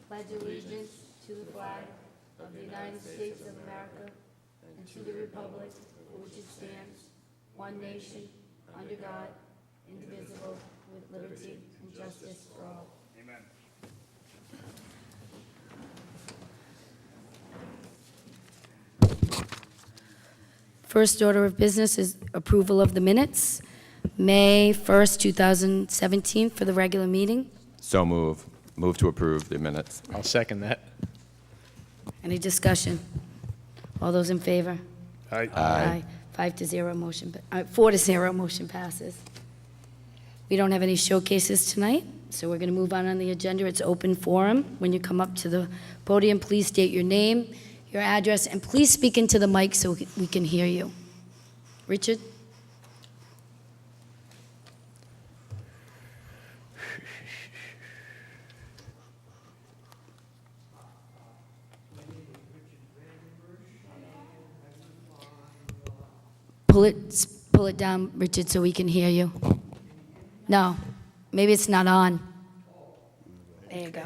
pledge allegiance to the flag of the United States of America and to the republic for which it stands, one nation, under God, indivisible, with liberty and justice for all. Amen. First order of business is approval of the minutes, May 1st, 2017, for the regular meeting. So move. Move to approve the minutes. I'll second that. Any discussion? All those in favor? Aye. Aye. 4-0, motion passes. We don't have any showcases tonight, so we're going to move on the agenda. It's open forum. When you come up to the podium, please state your name, your address, and please speak into the mic so we can hear you. Richard? Pull it down, Richard, so we can hear you. No, maybe it's not on. There you go.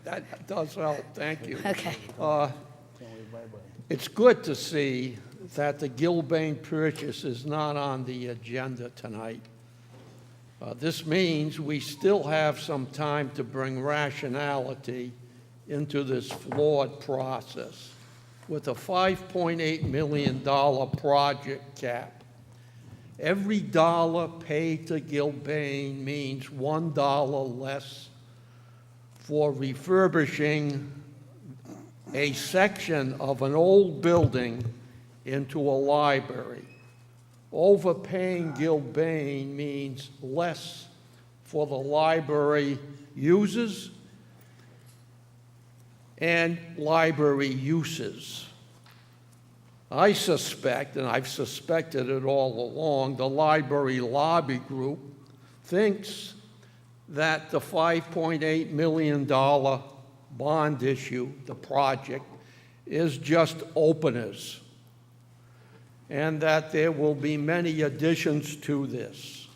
That does help, thank you. Okay. It's good to see that the Gilbane purchase is not on the agenda tonight. This means we still have some time to bring rationality into this flawed process. With a $5.8 million project cap, every dollar paid to Gilbane means $1 less for refurbishing a section of an old building into a library. Overpaying Gilbane means less for the library users and library uses. I suspect, and I've suspected it all along, the library lobby group thinks that the $5.8 million bond issue, the project, is just openers, and that there will be many additions to this.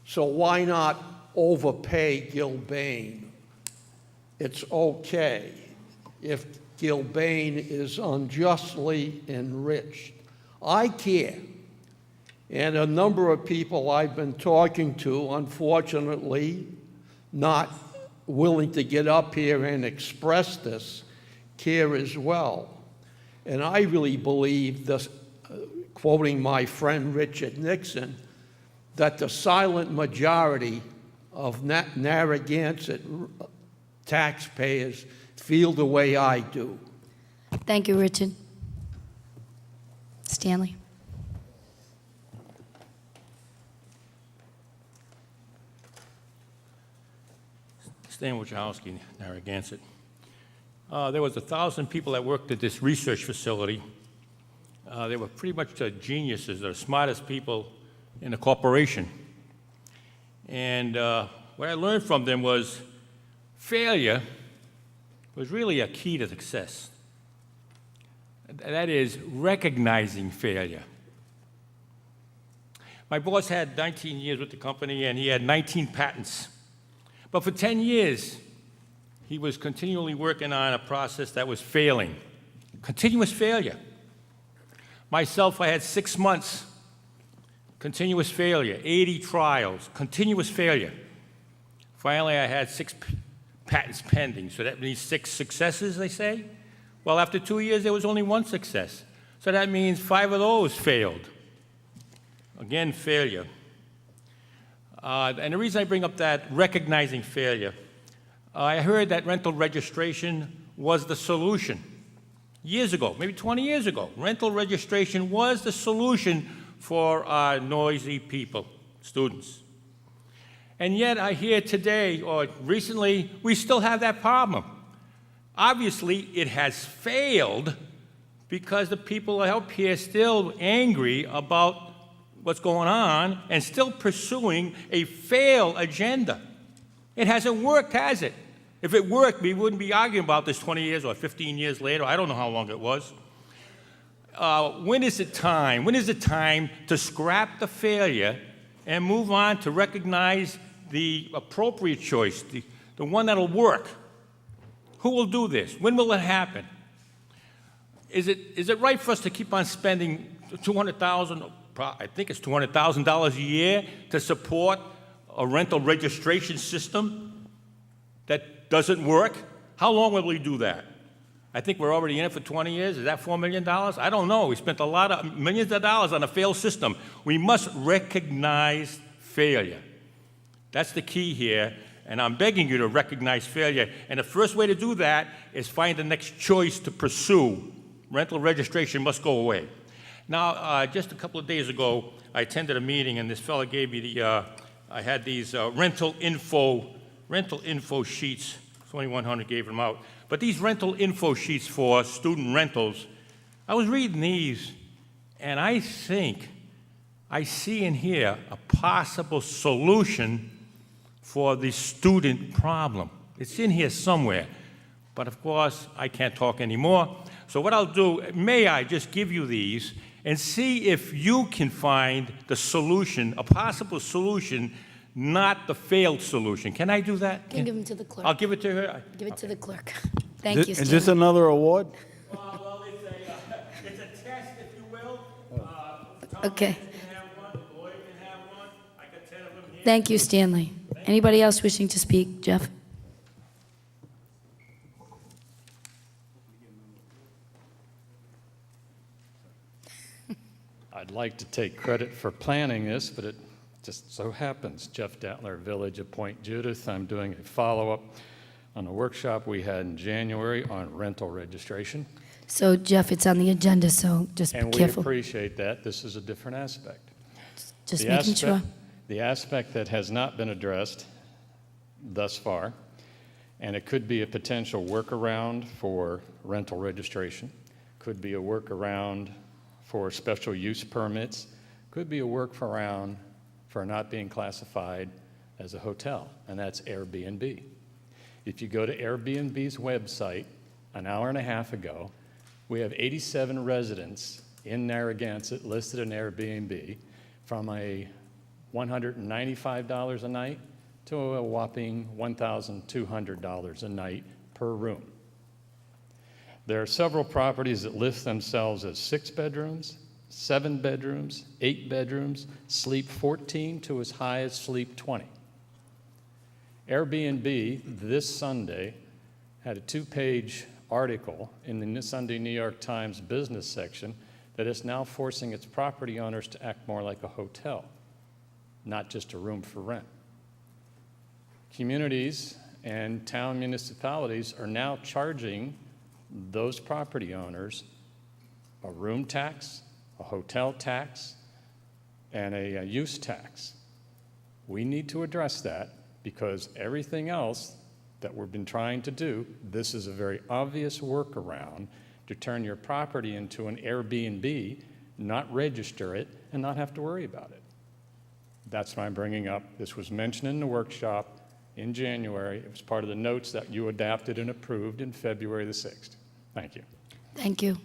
So why not overpay Gilbane? It's okay if Gilbane is unjustly enriched. I care. And a number of people I've been talking to, unfortunately, not willing to get up here and express this, care as well. And I really believe, this, quoting my friend Richard Nixon, that the silent majority of Narragansett taxpayers feel the way I do. Thank you, Richard. Stanley? Stan Wojciechowski, Narragansett. There was 1,000 people that worked at this research facility. They were pretty much geniuses, the smartest people in the corporation. And what I learned from them was failure was really a key to success. That is, recognizing failure. My boss had 19 years with the company, and he had 19 patents. But for 10 years, he was continually working on a process that was failing, continuous failure. Myself, I had 6 months, continuous failure, 80 trials, continuous failure. Finally, I had 6 patents pending, so that means 6 successes, they say. Well, after 2 years, there was only 1 success. So that means 5 of those failed. Again, failure. And the reason I bring up that recognizing failure, I heard that rental registration was the solution. Years ago, maybe 20 years ago, rental registration was the solution for our noisy people, students. And yet I hear today, or recently, we still have that problem. Obviously, it has failed because the people up here are still angry about what's going on and still pursuing a failed agenda. It hasn't worked, has it? If it worked, we wouldn't be arguing about this 20 years or 15 years later. I don't know how long it was. When is it time? When is it time to scrap the failure and move on to recognize the appropriate choice, the one that'll work? Who will do this? When will it happen? Is it right for us to keep on spending $200,000, I think it's $200,000 a year to support a rental registration system that doesn't work? How long will we do that? I think we're already in it for 20 years. Is that $4 million? I don't know. We spent a lot of millions of dollars on a failed system. We must recognize failure. That's the key here, and I'm begging you to recognize failure. And the first way to do that is find the next choice to pursue. Rental registration must go away. Now, just a couple of days ago, I attended a meeting, and this fellow gave me I had these rental info sheets. 2100 gave them out. But these rental info sheets for student rentals, I was reading these, and I think I see in here a possible solution for the student problem. It's in here somewhere. But of course, I can't talk anymore. So what I'll do, may I just give you these and see if you can find the solution, a possible solution, not the failed solution. Can I do that? You can give them to the clerk. I'll give it to her. Give it to the clerk. Thank you, Is this Stanley. another award? Well, it's a test, if you will. Okay. Can have one, the lawyer can have one. I got 10 of them here. Thank you, Stanley. Anybody else wishing to speak? Jeff? I'd like to take credit for planning this, but it just so happens. Jeff Datler, Village of Point Judith. I'm doing a follow-up on a workshop we had in January on rental registration. So, Jeff, it's on the agenda, so just be And we careful. appreciate that. This is a different aspect. Just The making aspect- sure. The aspect that has not been addressed thus far, and it could be a potential workaround for rental registration, could be a workaround for special use permits, could be a workaround for not being classified as a hotel, and that's Airbnb. If you go to Airbnb's website an hour and a half ago, we have 87 residents in Narragansett listed in Airbnb from a $195 a night to a whopping $1,200 a night per room. There are several properties that list themselves as 6 bedrooms, 7 bedrooms, 8 bedrooms, sleep 14 to as high as sleep 20. Airbnb this Sunday had a 2-page article in the Sunday New York Times business section that is now forcing its property owners to act more like a hotel, not just a room for rent. Communities and town municipalities are now charging those property owners a room tax, a hotel tax, and a use tax. We need to address that because everything else that we've been trying to do, this is a very obvious workaround to turn your property into an Airbnb, not register it, and not have to worry about it. That's what I'm bringing up. This was mentioned in the workshop in January. It was part of the notes that you adopted and approved in February the 6th. Thank you. Thank you.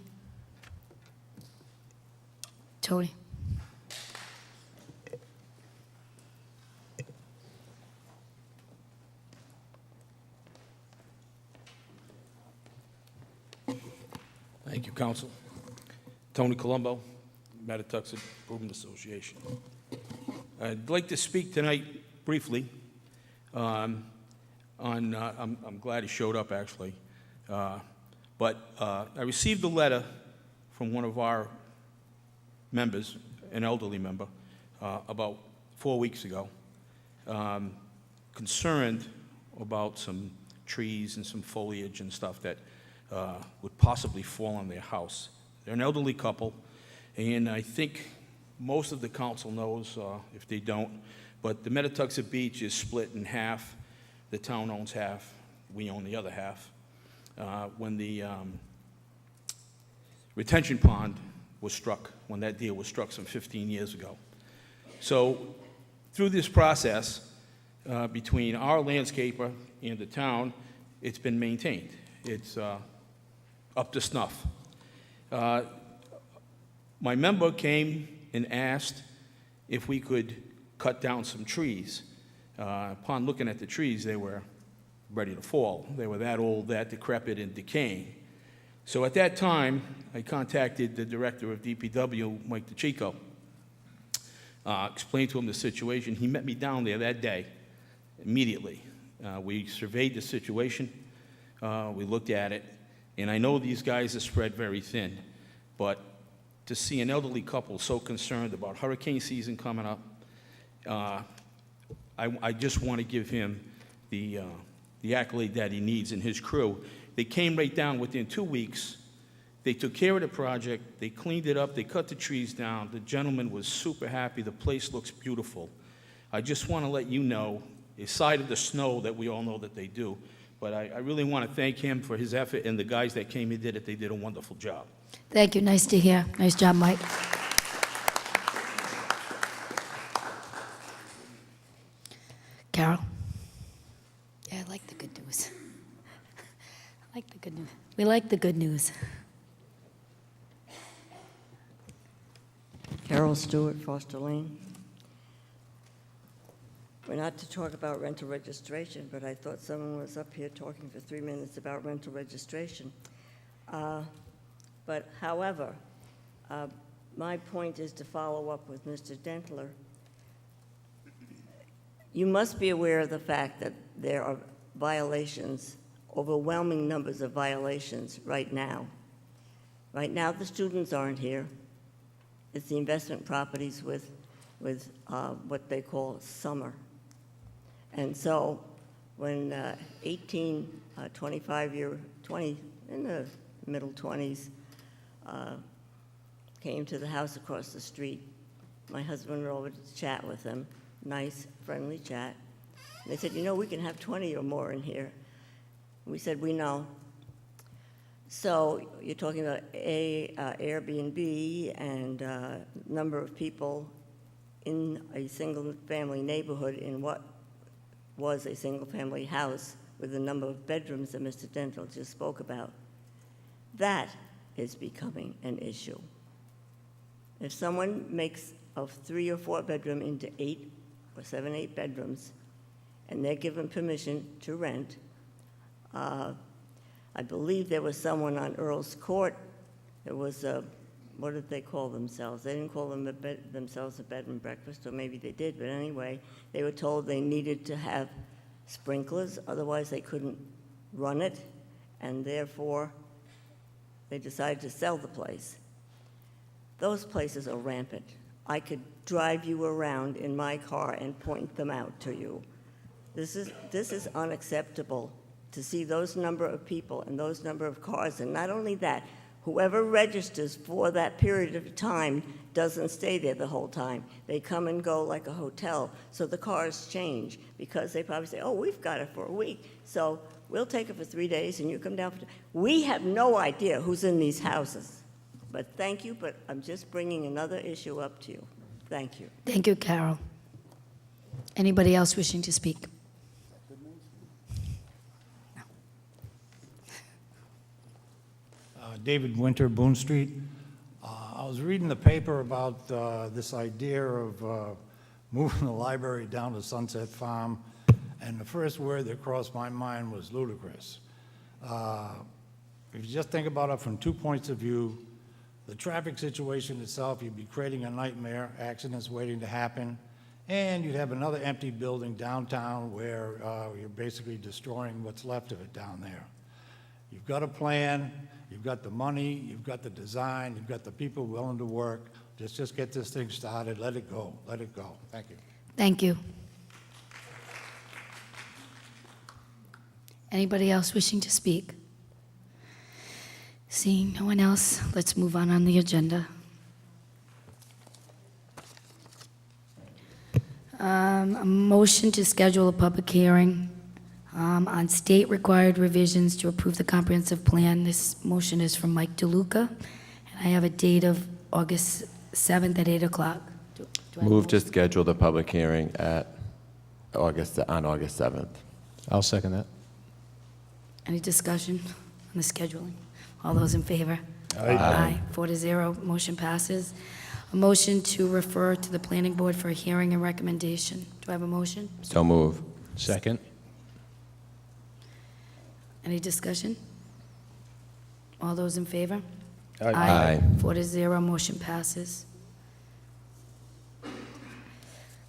Tony? Thank you, Council. Tony Colombo, Mattatuxet Improvement Association. I'd like to speak tonight briefly I'm glad he showed up, actually. But I received a letter from one of our members, an elderly member, about 4 weeks ago, concerned about some trees and some foliage and stuff that would possibly fall on their house. They're an elderly couple, and I think most of the council knows, if they don't, but the Mattatuxet Beach is split in half. The town owns half. We own the other half. When the retention pond was struck, when that deal was struck some 15 years ago. So through this process, between our landscaper and the town, it's been maintained. It's up to snuff. My member came and asked if we could cut down some trees. Upon looking at the trees, they were ready to fall. They were that old, that decrepit and decaying. So at that time, I contacted the director of DPW, Mike DeChico, explained to him the situation. He met me down there that day, immediately. We surveyed the situation, we looked at it, and I know these guys are spread very thin, but to see an elderly couple so concerned about hurricane season coming up, I just want to give him the accolade that he needs and his crew. They came right down within 2 weeks. They took care of the project. They cleaned it up. They cut the trees down. The gentleman was super happy. The place looks beautiful. I just want to let you know, aside of the snow that we all know that they do, but I really want to thank him for his effort, and the guys that came and did it, they did a wonderful job. Thank you. Nice to hear. Nice job, Mike. Carol? Yeah, I like the good news. I like the good news. We like the good news. Carol Stewart, Foster Lane. We're not to talk about rental registration, but I thought someone was up here talking for 3 minutes about rental registration. But however, my point is to follow up with Mr. Dentler. You must be aware of the fact that there are violations, overwhelming numbers of violations right now. Right now, the students aren't here. It's the investment properties with what they call summer. And so when 18, 25-year, 20, in the middle 20s, came to the house across the street, my husband went over to chat with them, nice, friendly chat. And they said, you know, we can have 20 or more in here. We said, we know. So you're talking about Airbnb and number of people in a single-family neighborhood in what was a single-family house with the number of bedrooms that Mr. Dental just spoke about. That is becoming an issue. If someone makes a 3 or 4 bedroom into 8 or 7, 8 bedrooms, and they're given permission to rent, I believe there was someone on Earl's Court. There was a, what did they call themselves? They didn't call themselves a bed and breakfast, or maybe they did, but anyway, they were told they needed to have sprinklers, otherwise they couldn't run it, and therefore they decided to sell the place. Those places are rampant. I could drive you around in my car and point them out to you. This is unacceptable to see those number of people and those number of cars. And not only that, whoever registers for that period of time doesn't stay there the whole time. They come and go like a hotel. So the cars change because they probably say, oh, we've got it for a week. So we'll take it for 3 days and you come down for. We have no idea who's in these houses. But thank you, but I'm just bringing another issue up to you. Thank you. Thank you, Carol. Anybody else wishing to speak? David Winter, Boone Street. I was reading the paper about this idea of moving the library down to Sunset Farm, and the first word that crossed my mind was ludicrous. If you just think about it from 2 points of view, the traffic situation itself, you'd be creating a nightmare, accidents waiting to happen, and you'd have another empty building downtown where you're basically destroying what's left of it down there. You've got a plan, you've got the money, you've got the design, you've got the people willing to work. Just get this thing started, let it go, let it go. Thank you. Thank you. Anybody else wishing to speak? Seeing no one else, let's move on the agenda. A motion to schedule a public hearing on state-required revisions to approve the comprehensive plan. This motion is from Mike DeLuca, and I have a date of August 7th at 8 o'clock. Do I have a Move to motion? schedule the public hearing on August 7th. I'll second that. Any discussion on the scheduling? All those in favor? Aye. 4-0, motion passes. A motion to refer to the planning board for a hearing and recommendation. Do I have a motion? So move. Second. Any discussion? All those in favor? Aye. 4-0, motion passes.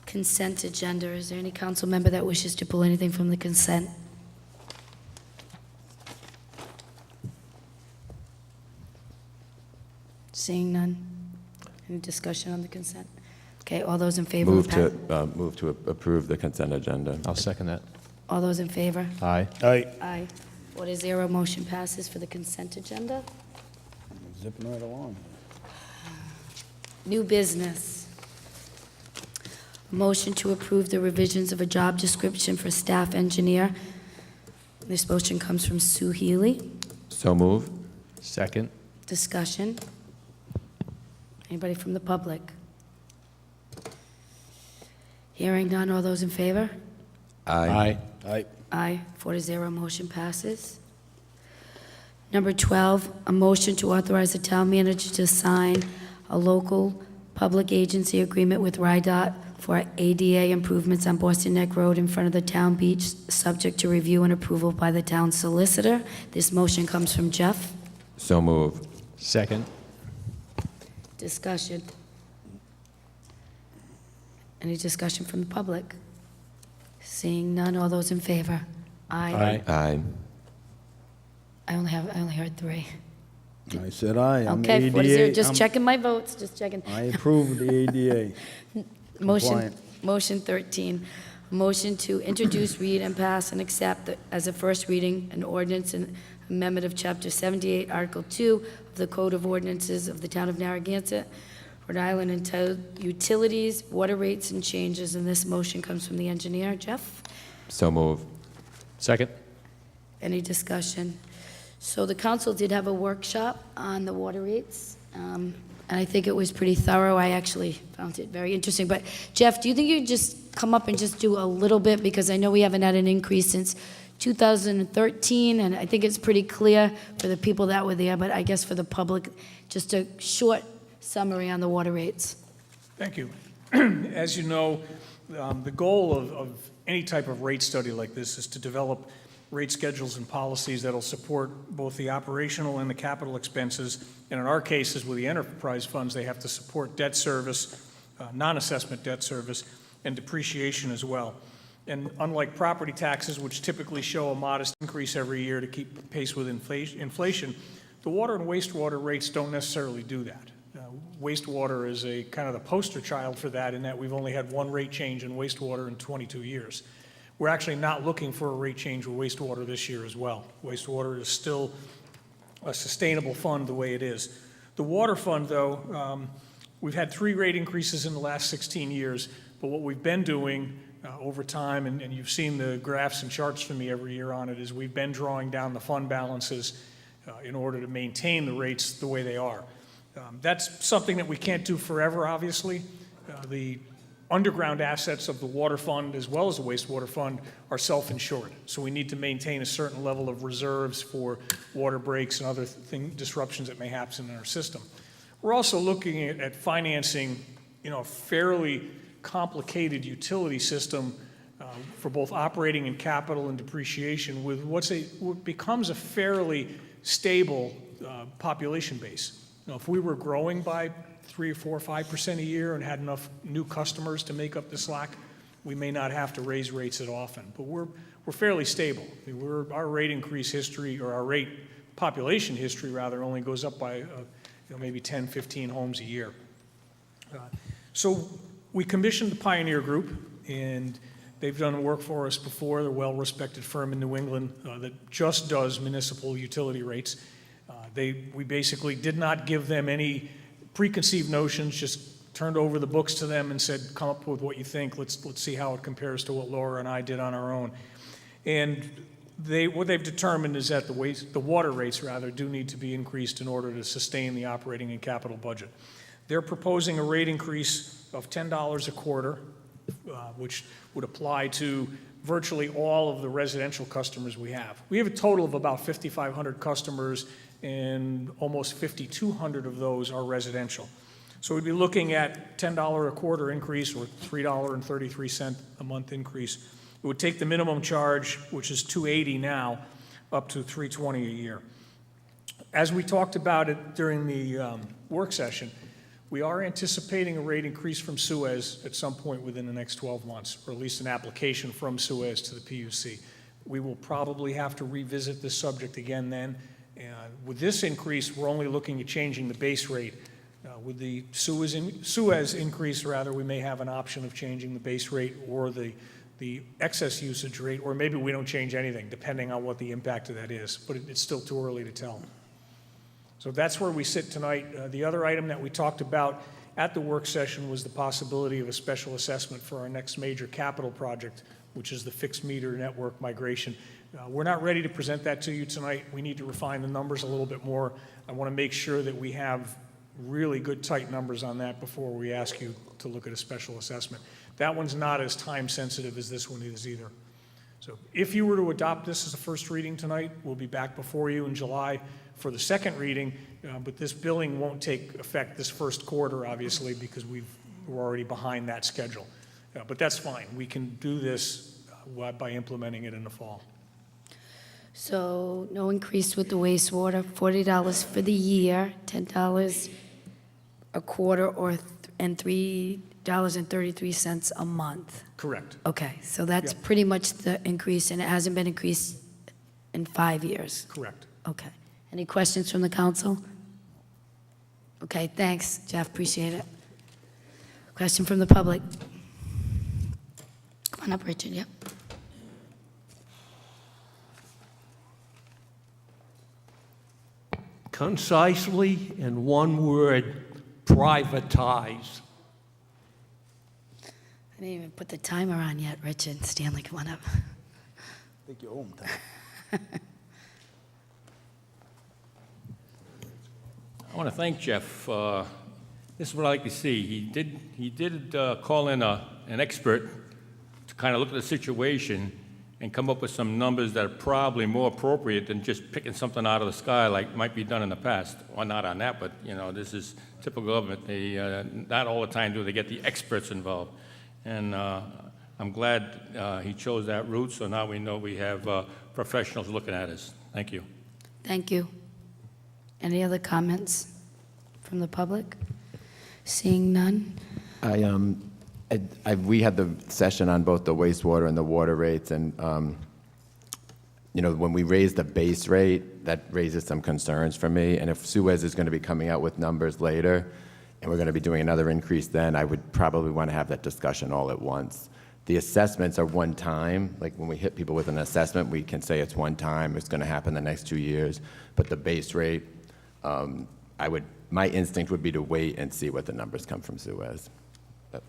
Consent agenda. Is there any council member that wishes to pull anything from the consent? Seeing none. Any discussion on the consent? Okay, all those in favor? Move of move to approve the consent agenda. I'll second that. All those in favor? Aye. Aye. Aye. 4-0, motion passes for the consent agenda. Zipping right along. New business. Motion to approve the revisions of a job description for staff engineer. This motion comes from Sue Healy. So move. Second. Discussion. Anybody from the public? Hearing none, all those in favor? Aye. Aye. Aye, 4-0, motion passes. Number 12, a motion to authorize the town manager to sign a local public agency agreement with RIDOT for ADA improvements on Boston Neck Road in front of the town beach, subject to review and approval by the town solicitor. This motion comes from Jeff. So move. Second. Discussion. Any discussion from the public? Seeing none, all those in favor? Aye. Aye. I only heard 3. I said aye. I'm Okay, 4-0, ADA. just checking my votes, just checking. I approve the ADA. Motion, Compliant. motion 13, motion to introduce, read, and pass and accept as a first reading an ordinance and amendment of Chapter 78, Article 2 of the Code of Ordinances of the Town of Narragansett, Rhode Island, entitled Utilities, Water Rates and Changes, and this motion comes from the engineer. Jeff? So move. Second. Any discussion? So the council did have a workshop on the water rates, and I think it was pretty thorough. I actually found it very interesting. But Jeff, do you think you'd just come up and just do a little bit? Because I know we haven't had an increase since 2013, and I think it's pretty clear for the people that were there, but I guess for the public, just a short summary on the water rates. Thank you. As you know, the goal of any type of rate study like this is to develop rate schedules and policies that'll support both the operational and the capital expenses. And in our cases, with the enterprise funds, they have to support debt service, non-assessment debt service, and depreciation as well. And unlike property taxes, which typically show a modest increase every year to keep pace with inflation, the water and wastewater rates don't necessarily do that. Wastewater is a kind of the poster child for that, in that we've only had one rate change in wastewater in 22 years. We're actually not looking for a rate change with wastewater this year as well. Wastewater is still a sustainable fund the way it is. The water fund, though, we've had 3 rate increases in the last 16 years, but what we've been doing over time, and you've seen the graphs and charts from me every year on it, is we've been drawing down the fund balances in order to maintain the rates the way they are. That's something that we can't do forever, obviously. The underground assets of the water fund as well as the wastewater fund are self-insured. So we need to maintain a certain level of reserves for water breaks and other disruptions that may happen in our system. We're also looking at financing, a fairly complicated utility system for both operating and capital and depreciation with what becomes a fairly stable population base. If we were growing by 3 or 4 or 5% a year and had enough new customers to make up the slack, we may not have to raise rates as often. But we're fairly stable. Our rate increase history, or our rate population history rather, only goes up by maybe 10, 15 homes a year. So we commissioned the Pioneer Group, and they've done work for us before. They're a well-respected firm in New England that just does municipal utility rates. We basically did not give them any preconceived notions, just turned over the books to them and said, come up with what you think. Let's see how it compares to what Laura and I did on our own. And what they've determined is that the water rates do need to be increased in order to sustain the operating and capital budget. They're proposing a rate increase of $10 a quarter, which would apply to virtually all of the residential customers we have. We have a total of about 5,500 customers, and almost 5,200 of those are residential. So we'd be looking at $10 a quarter increase, or $3.33 a month increase. It would take the minimum charge, which is $280 now, up to $320 a year. As we talked about it during the work session, we are anticipating a rate increase from Suez at some point within the next 12 months, or at least an application from Suez to the PUC. We will probably have to revisit this subject again then. With this increase, we're only looking at changing the base rate. With the Suez increase, rather, we may have an option of changing the base rate or the excess usage rate, or maybe we don't change anything, depending on what the impact of that is. But it's still too early to tell. So that's where we sit tonight. The other item that we talked about at the work session was the possibility of a special assessment for our next major capital project, which is the fixed meter network migration. We're not ready to present that to you tonight. We need to refine the numbers a little bit more. I want to make sure that we have really good, tight numbers on that before we ask you to look at a special assessment. That one's not as time sensitive as this one is either. So if you were to adopt this as a first reading tonight, we'll be back before you in July for the second reading, but this billing won't take effect this first quarter, obviously, because we're already behind that schedule. But that's fine. We can do this by implementing it in the fall. So no increase with the wastewater, $40 for the year, $10 a quarter, and $3.33 a month. Correct. Okay, so that's Yep. pretty much the increase, and it hasn't been increased in 5 years. Correct. Okay. Any questions from the council? Okay, thanks, Jeff, appreciate it. Question from the public? Come on up, Richard, yep. Concisely, in one word, privatize. I didn't even put the timer on yet, Richard. Stanley, come on up. Take your home time. I want to thank Jeff. This is what I like to see. He did call in an expert to kind of look at the situation and come up with some numbers that are probably more appropriate than just picking something out of the sky like might be done in the past. Well, not on that, but this is typical government. They not all the time do they get the experts involved, and I'm glad he chose that route. So now we know we have professionals looking at us. Thank you. Thank you. Any other comments from the public? Seeing none? We had the session on both the wastewater and the water rates, and when we raised the base rate, that raises some concerns for me. And if Suez is going to be coming out with numbers later, and we're going to be doing another increase then, I would probably want to have that discussion all at once. The assessments are one time. Like when we hit people with an assessment, we can say it's one time, it's going to happen the next 2 years. But the base rate, my instinct would be to wait and see what the numbers come from Suez. But.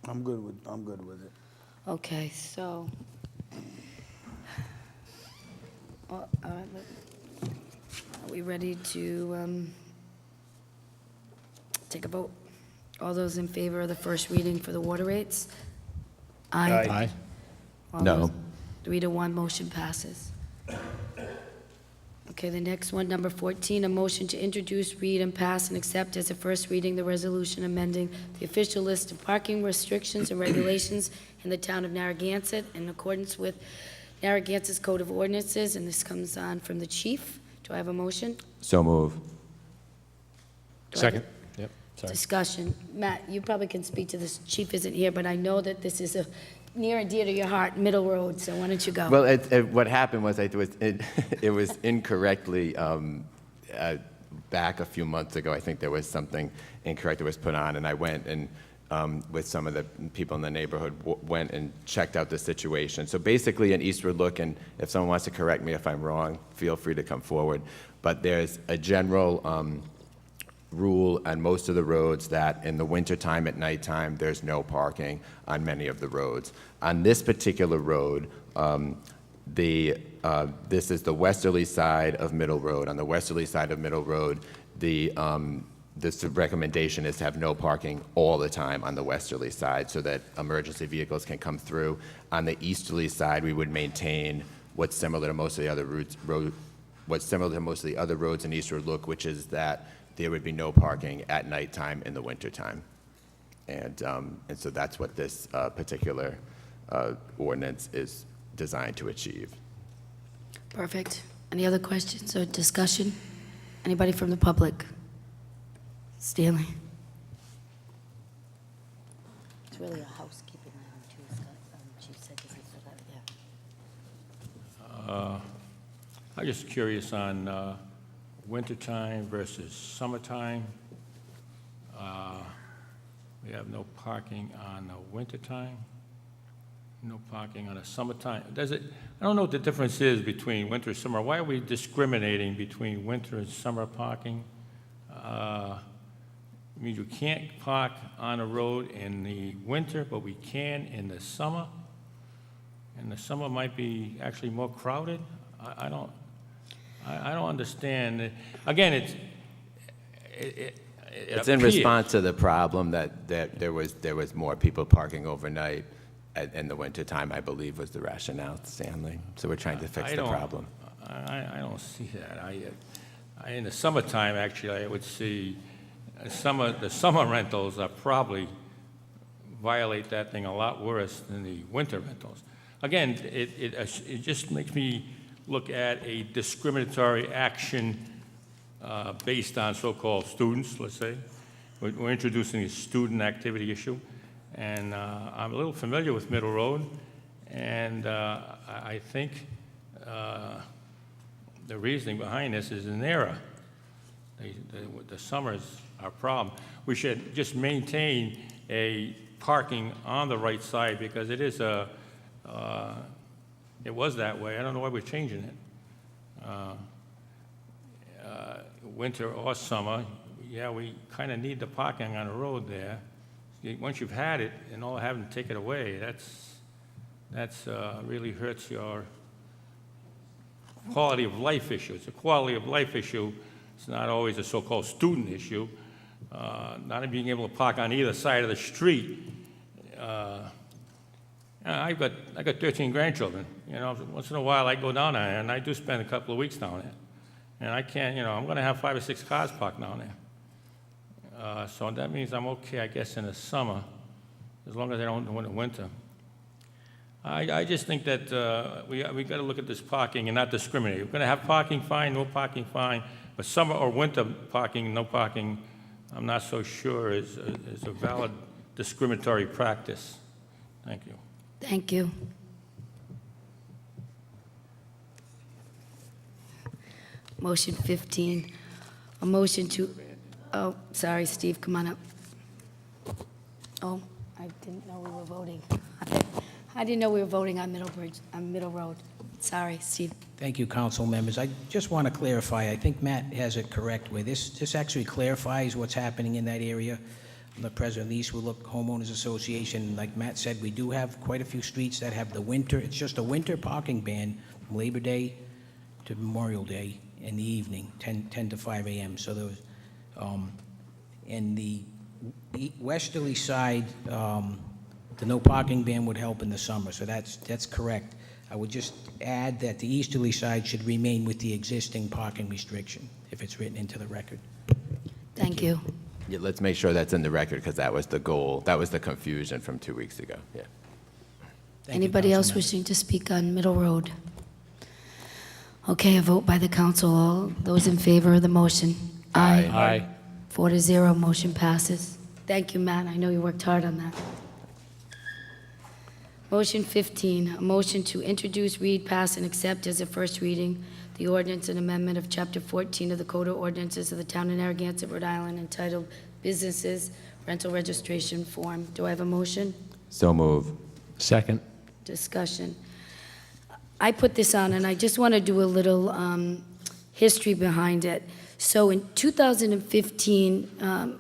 I'm good with it. Okay, so. Are we ready to take a vote? All those in favor of the first reading for the water rates? Aye. All No. those- 3-1, motion passes. Okay, the next one, number 14, a motion to introduce, read, and pass and accept as a first reading the resolution amending the official list of parking restrictions and regulations in the town of Narragansett in accordance with Narragansett's Code of Ordinances, and this comes on from the chief. Do I have a motion? So move. Do I have Second. Yep, sorry. Discussion. Matt, you probably can speak to this. Chief isn't here, but I know that this is a near and dear to your heart, Middle Road, so why don't you go? Well, what happened was it was incorrectly back a few months ago. I think there was something incorrect that was put on, and I went and with some of the people in the neighborhood went and checked out the situation. So basically, an eastward look, and if someone wants to correct me if I'm wrong, feel free to come forward. But there's a general rule on most of the roads that in the wintertime at nighttime, there's no parking on many of the roads. On this particular road, this is the westerly side of Middle Road. On the westerly side of Middle Road, this recommendation is to have no parking all the time on the westerly side so that emergency vehicles can come through. On the easterly side, we would maintain what's similar to most of the other roads in Eastward Look, which is that there would be no parking at nighttime in the wintertime. And so that's what this particular ordinance is designed to achieve. Perfect. Any other questions or discussion? Anybody from the public? Stanley? It's really a housekeeping item too, Scott. Chief said this is for that, yeah. I'm just curious on wintertime versus summertime. We have no parking on the wintertime, no parking on the summertime. Does it, I don't know what the difference is between winter and summer. Why are we discriminating between winter and summer parking? It means you can't park on a road in the winter, but we can in the summer. And the summer might be actually more crowded. I don't understand. Again, It's in response to the problem that there was more people parking overnight in the wintertime, I believe was the rationale, Stanley. So we're trying to fix the problem. I don't see that. In the summertime, actually, I would see the summer rentals are probably violate that thing a lot worse than the winter rentals. Again, it just makes me look at a discriminatory action based on so-called students, let's say. We're introducing a student activity issue, and I'm a little familiar with Middle Road, and I think the reasoning behind this is an error. The summer's our problem. We should just maintain a parking on the right side because it is it was that way. I don't know why we're changing it. Winter or summer, yeah, we kind of need the parking on the road there. Once you've had it and all having to take it away, that's really hurts your quality of life issue. It's a quality of life issue. It's not always a so-called student issue. Not being able to park on either side of the street. I got 13 grandchildren. You know, once in a while I go down there, and I do spend a couple of weeks down there. And I can't, you know, I'm going to have 5 or 6 cars parked down there. So that means I'm okay, I guess, in the summer, as long as I don't do it in the winter. I just think that we got to look at this parking and not discriminate. We're going to have parking, fine, no parking, fine. But summer or winter parking, no parking, I'm not so sure is a valid discriminatory practice. Thank you. Thank you. Motion 15, a motion to, oh, sorry, Steve, come on up. Oh, I didn't know we were voting. I didn't know we were voting on Middle Road. Sorry, Steve. Thank you, council members. I just want to clarify, I think Matt has it correct, where this actually clarifies what's happening in that area. The President of the Eastwood Homeowners Association, like Matt said, we do have quite a few streets that have the winter, it's just a winter parking ban from Labor Day to Memorial Day in the evening, 10 to 5 a.m. So there was, in the westerly side, the no parking ban would help in the summer, so that's correct. I would just add that the easterly side should remain with the existing parking restriction, if it's written into the record. Thank you. Yeah, let's make sure that's in the record because that was the goal. That was the confusion from 2 weeks ago. Yeah. Anybody else wishing to speak on Middle Road? Okay, a vote by the council. All those in favor of the motion? Aye. Aye. 4-0, motion passes. Thank you, Matt. I know you worked hard on that. Motion 15, a motion to introduce, read, pass, and accept as a first reading the ordinance and amendment of Chapter 14 of the Code of Ordinances of the Town of Narragansett, Rhode Island, entitled Businesses Rental Registration Form. Do I have a motion? So move. Second. Discussion. I put this on, and I just want to do a little history behind it. So in 2015,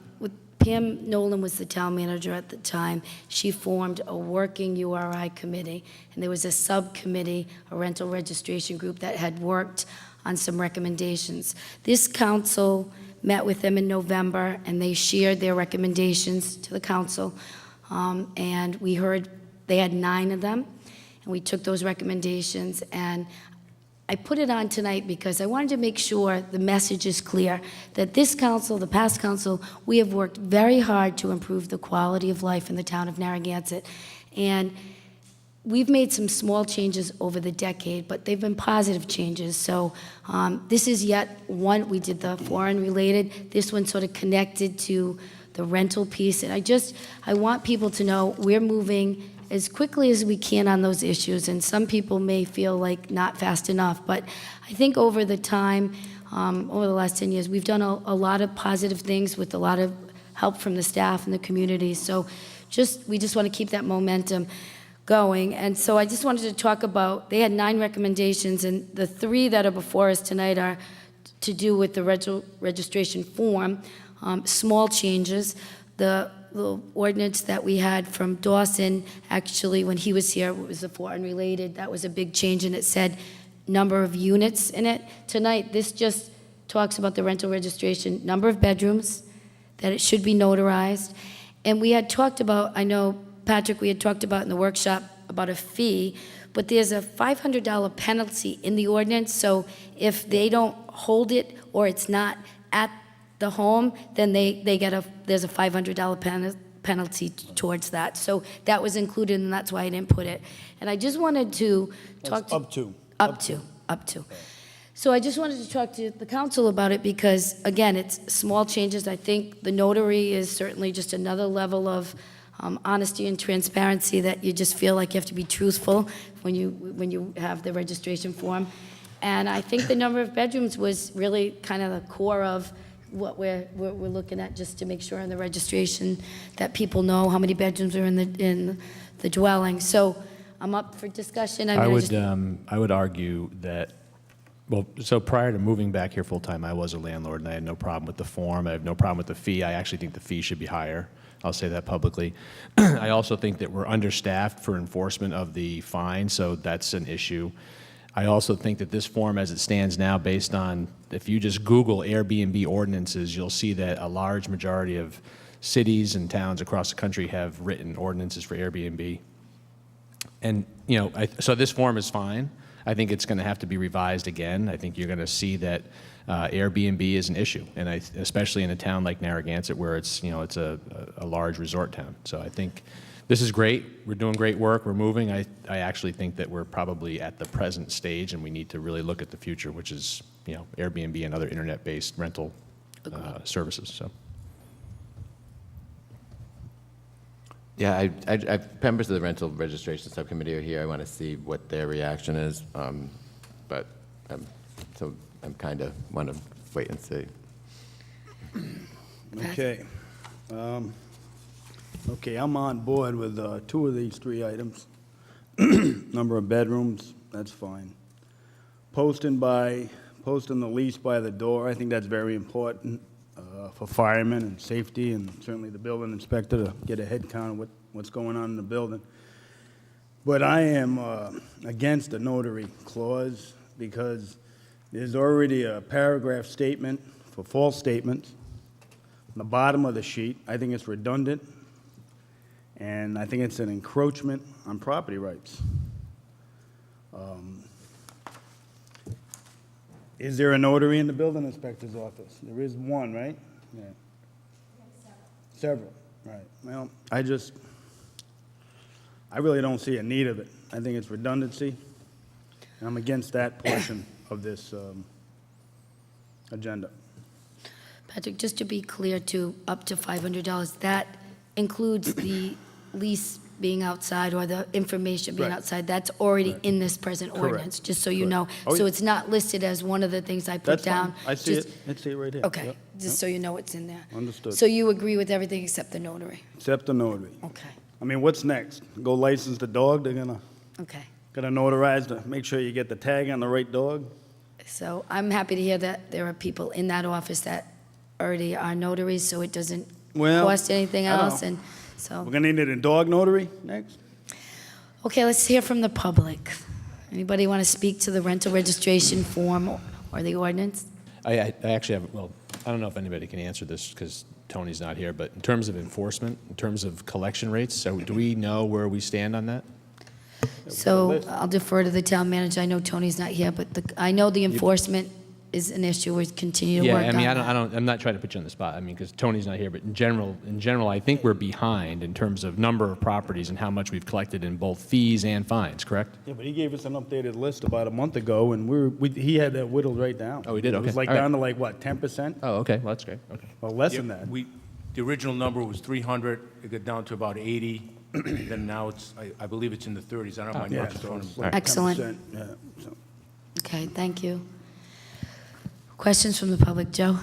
Pam Nolan was the town manager at the time. She formed a working URI committee, and there was a subcommittee, a rental registration group that had worked on some recommendations. This council met with them in November, and they shared their recommendations to the council. And we heard they had 9 of them, and we took those recommendations, and I put it on tonight because I wanted to make sure the message is clear that this council, the past council, we have worked very hard to improve the quality of life in the town of Narragansett. And we've made some small changes over the decade, but they've been positive changes. So this is yet one, we did the foreign related, this one sort of connected to the rental piece. And I want people to know we're moving as quickly as we can on those issues. And some people may feel like not fast enough, but I think over the time, over the last 10 years, we've done a lot of positive things with a lot of help from the staff and the community. So we just want to keep that momentum going. And so I just wanted to talk about, they had 9 recommendations, and the 3 that are before us tonight are to do with the registration form, small changes. The ordinance that we had from Dawson, actually, when he was here, it was the foreign related, that was a big change, and it said number of units in it. Tonight, this just talks about the rental registration, number of bedrooms, that it should be notarized. And we had talked about, I know, Patrick, we had talked about in the workshop about a fee, but there's a $500 penalty in the ordinance, so if they don't hold it or it's not at the home, then there's a $500 penalty towards that. So that was included, and that's why I didn't put it. And I just wanted to talk to... Up to. So I just wanted to talk to the council about it because, again, it's small changes. I think the notary is certainly just another level of honesty and transparency that you just feel like you have to be truthful when you have the registration form. And I think the number of bedrooms was really kind of the core of what we're looking at, just to make sure in the registration that people know how many bedrooms are in the dwelling. So I'm up for discussion. I would argue that, well, so prior to moving back here full-time, I was a landlord, and I had no problem with the form. I have no problem with the fee. I actually think the fee should be higher. I'll say that publicly. I also think that we're understaffed for enforcement of the fine, so that's an issue. I also think that this form, as it stands now, based on, if you just Google Airbnb ordinances, you'll see that a large majority of cities and towns across the country have written ordinances for Airbnb. And, so this form is fine. I think it's going to have to be revised again. I think you're going to see that Airbnb is an issue, and especially in a town like Narragansett where it's a large resort town. So I think this is great. We're doing great work. We're moving. I actually think that we're probably at the present stage, and we need to really look at the future, which is Airbnb and other internet-based rental services. So. Yeah, I members of the rental registration subcommittee are here. I want to see what their reaction is, but so I'm kind of want to wait and see. Okay. Okay, I'm on board with 2 of these 3 items. Number of bedrooms, that's fine. Posting the lease by the door, I think that's very important for firemen and safety, and certainly the building inspector to get a head count of what's going on in the building. But I am against the notary clause because there's already a paragraph statement for false statements on the bottom of the sheet. I think it's redundant, and I think it's an encroachment on property rights. Is there a notary in the building inspector's office? There is one, right? Yeah. Several, right. Well, I really don't see a need of it. I think it's redundancy, and I'm against that portion of this agenda. Patrick, just to be clear, too, up to $500, that includes the lease being outside or the information being Right. outside. That's already Right. in this present Correct. ordinance, just so you Correct. know. Oh, So yeah. it's not listed as one of the things I put That's down. fine. I see just- it. I see it right here. Okay, Yep, just yep. so you know it's in there. Understood. So you agree with everything except the notary? Except the notary. Okay, I mean, what's next? Go license the dog? They're gonna okay. notarize to make sure you get the tag on the right dog? So I'm happy to hear that there are people in that office that already are notaries, so it doesn't Well, cost anything I don't else, know. and so. We're gonna need a dog notary next? Okay, let's hear from the public. Anybody want to speak to the rental registration form or the ordinance? I actually have, well, I don't know if anybody can answer this because Tony's not here, but in terms of enforcement, in terms of collection rates, so do we know where we stand on that? So I'll defer to the town manager. I know Tony's not here, but I know the enforcement is an issue, we continue to Yeah, work on I mean, that. I'm not trying to put you on the spot, I mean, because Tony's not here, but in general, I think we're behind in terms of number of properties and how much we've collected in both fees and fines, correct? Yeah, but he gave us an updated list about a month ago, and he had that whittled right down. Oh, he did? It was Okay. like All right. down to like, what, 10%? Oh, okay, well, that's great, okay. Or less Yeah, than that. The original number was 300, it got down to about 80, then now it's, I believe it's in the 30s. I don't have my Yeah, notes in so front it's of me. like Excellent. 10%, yeah, so. Okay, thank you. Questions from the public, Joe?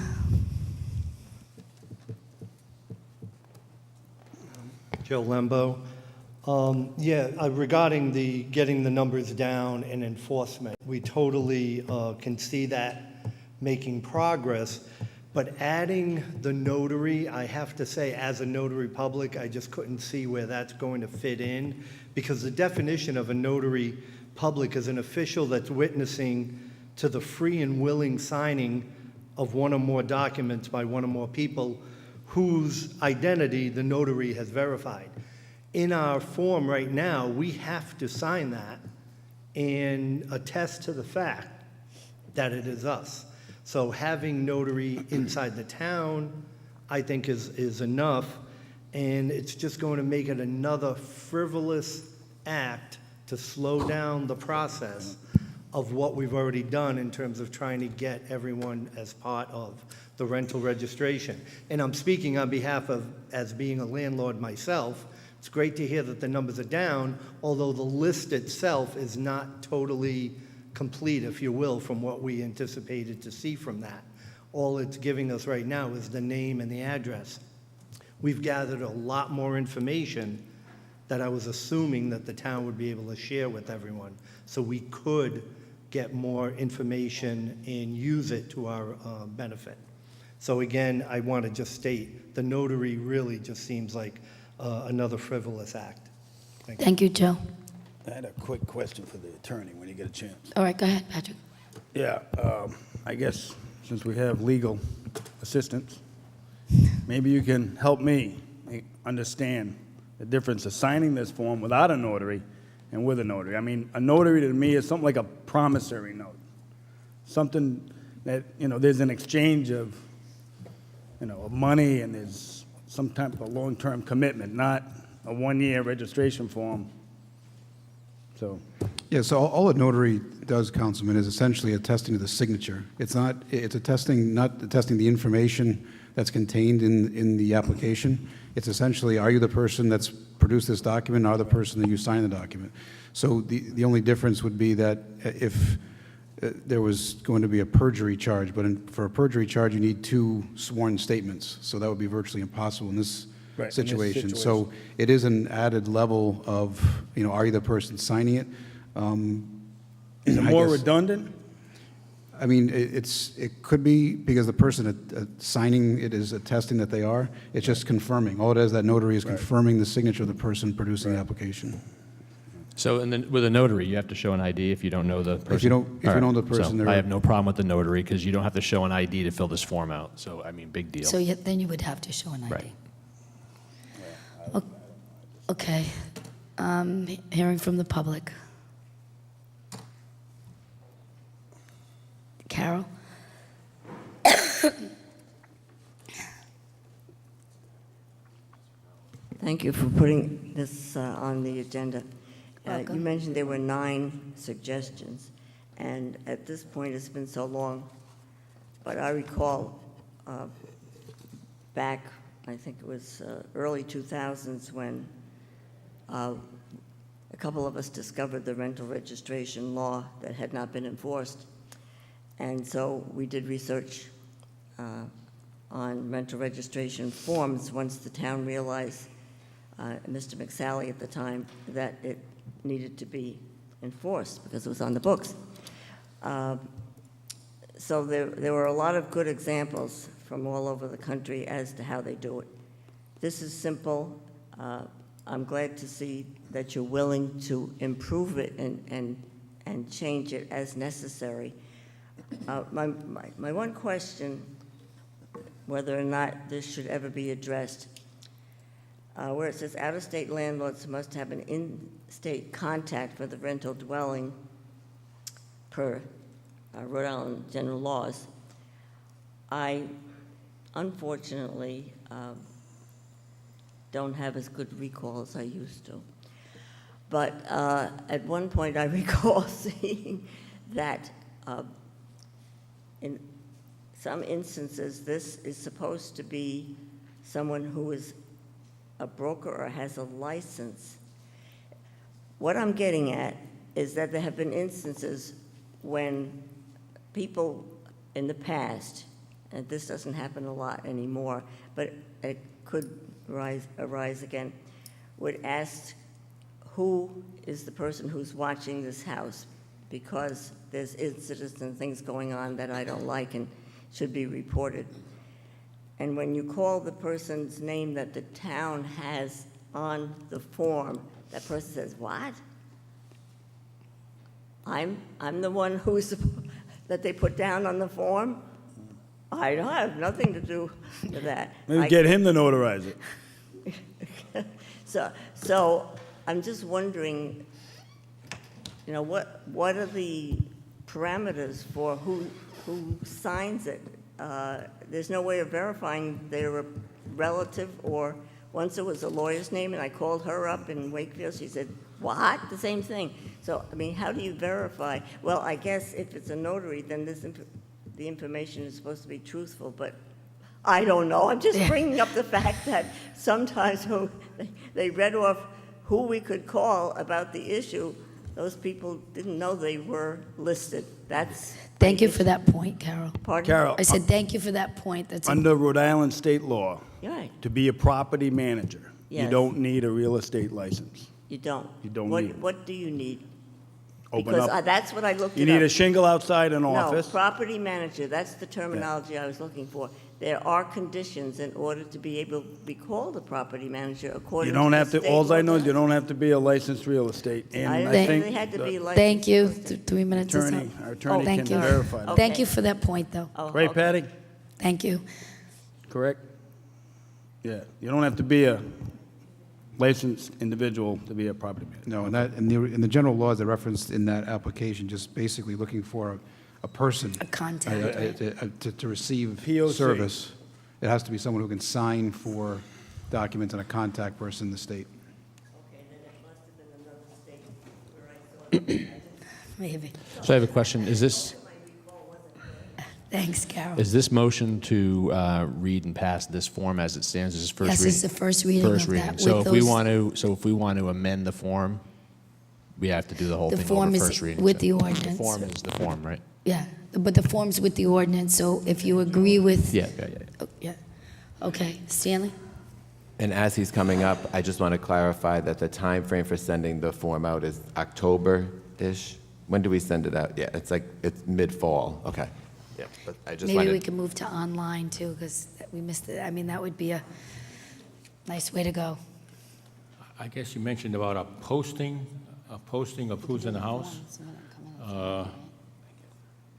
Joe Lembo. Regarding the getting the numbers down and enforcement, we totally can see that making progress, but adding the notary, I have to say, as a notary public, I just couldn't see where that's going to fit in, because the definition of a notary public is an official that's witnessing to the free and willing signing of one or more documents by one or more people whose identity the notary has verified. In our form right now, we have to sign that and attest to the fact that it is us. So having notary inside the town, I think is enough, and it's just going to make it another frivolous act to slow down the process of what we've already done in terms of trying to get everyone as part of the rental registration. And I'm speaking on behalf of, as being a landlord myself, it's great to hear that the numbers are down, although the list itself is not totally complete, if you will, from what we anticipated to see from that. All it's giving us right now is the name and the address. We've gathered a lot more information that I was assuming that the town would be able to share with everyone, so we could get more information and use it to our benefit. So again, I want to just state, the notary really just seems like another frivolous act. Thank you, Joe. I had a quick question for the attorney when you get a chance. All right, go ahead, Patrick. Yeah, I guess since we have legal assistance, maybe you can help me understand the difference of signing this form without a notary and with a notary. I mean, a notary to me is something like a promissory note, something that, there's an exchange of, of money, and there's some type of a long-term commitment, not a one-year registration form. So, Yeah, so all a notary does, Councilman, is essentially attesting to the signature. It's attesting, not attesting the information that's contained in the application. It's essentially, are you the person that's produced this document, or the person that you signed the document? So the only difference would be that if there was going to be a perjury charge, but for a perjury charge, you need 2 sworn statements. So that would be virtually impossible in this Right, in this situation. situation. So it is an added level of, are you the person signing it? is it I more guess- redundant? I mean, it could be because the person signing it is attesting that they are. It's just confirming. All it is, that notary is confirming the signature of the person producing the application. So, and then with a notary, you have to show an ID if you don't know the person? If you don't know the So person, they're- I have no problem with the notary, because you don't have to show an ID to fill this form out, so, I mean, big deal. So then you would have to show an ID. Right. Okay. Hearing from the public. Carol? Thank you for putting this on the agenda. You Welcome. mentioned there were 9 suggestions, and at this point, it's been so long, but I recall back, I think it was early 2000s, when a couple of us discovered the rental registration law that had not been enforced. And so we did research on rental registration forms once the town realized, Mr. McSally at the time, that it needed to be enforced because it was on the books. So there were a lot of good examples from all over the country as to how they do it. This is simple. I'm glad to see that you're willing to improve it and change it as necessary. My one question, whether or not this should ever be addressed, where it says out-of-state landlords must have an in-state contact for the rental dwelling per Rhode Island general laws, I unfortunately don't have as good recall as I used to. But at one point, I recall seeing that in some instances, this is supposed to be someone who is a broker or has a license. What I'm getting at is that there have been instances when people in the past, and this doesn't happen a lot anymore, but it could arise again, would ask who is the person who's watching this house, because there's incidents and things going on that I don't like and should be reported. And when you call the person's name that the town has on the form, that person says, "What? I'm the one who's that they put down on the form? I don't have nothing to do with that." Maybe get him to notarize it. So I'm just wondering, what are the parameters for who signs it? There's no way of verifying they're a relative, or once it was a lawyer's name, and I called her up in Wakefield, she said, "What?" The same thing. So, how do you verify? Well, I guess if it's a notary, then the information is supposed to be truthful, but I don't know. I'm just bringing up the fact that sometimes they read off who we could call about the issue. Those people didn't know they were listed. Thank you for that point, Carol. Pardon? Carol, I said thank you for that point. That's under Rhode Island state law, Right. to be a property manager, you Yes. don't need a real estate license. You don't. You don't What, need it. What do you need? Open Because up. that's what I looked You it need a up. shingle outside an office. No, property manager, that's the terminology I was looking for. There are conditions in order to be able to be called a property manager according You to don't the have to, state all I know is law. you don't have to be a licensed real estate. And I I didn't think think they had to be the licensed. Thank you. 3 minutes is up. our attorney thank can you. verify that. Thank you for that point, though. Oh, Right, okay. Patty? Thank you. Correct? Yeah, you don't have to be a licensed individual to be a property manager. No, in the general laws that referenced in that application, just basically looking for a person. A contact. To receive POC. service. It has to be someone who can sign for documents and a contact person in the state. Okay, then it must have been another state where I saw it. Maybe. So I have a question. Thanks, Carol. Is this motion to read and pass this form as it stands? Is this first Yes, reading? this is the first reading First of reading. that. So with if we those- want to amend the form, we have to do the whole The thing form over is first reading. with So the ordinance. The form is the form, right? Yeah, but the form's with the ordinance, so if you agree with. Yeah. Oh, yeah. Okay, Stanley? And as he's coming up, I just want to clarify that the time frame for sending the form out is October-ish. When do we send it out? Yeah, it's mid-fall. Okay. Yeah, but I just Maybe wanted. we can move to online, too, because we missed it. That would be a nice way to go. I guess you mentioned about a posting of who's in the house.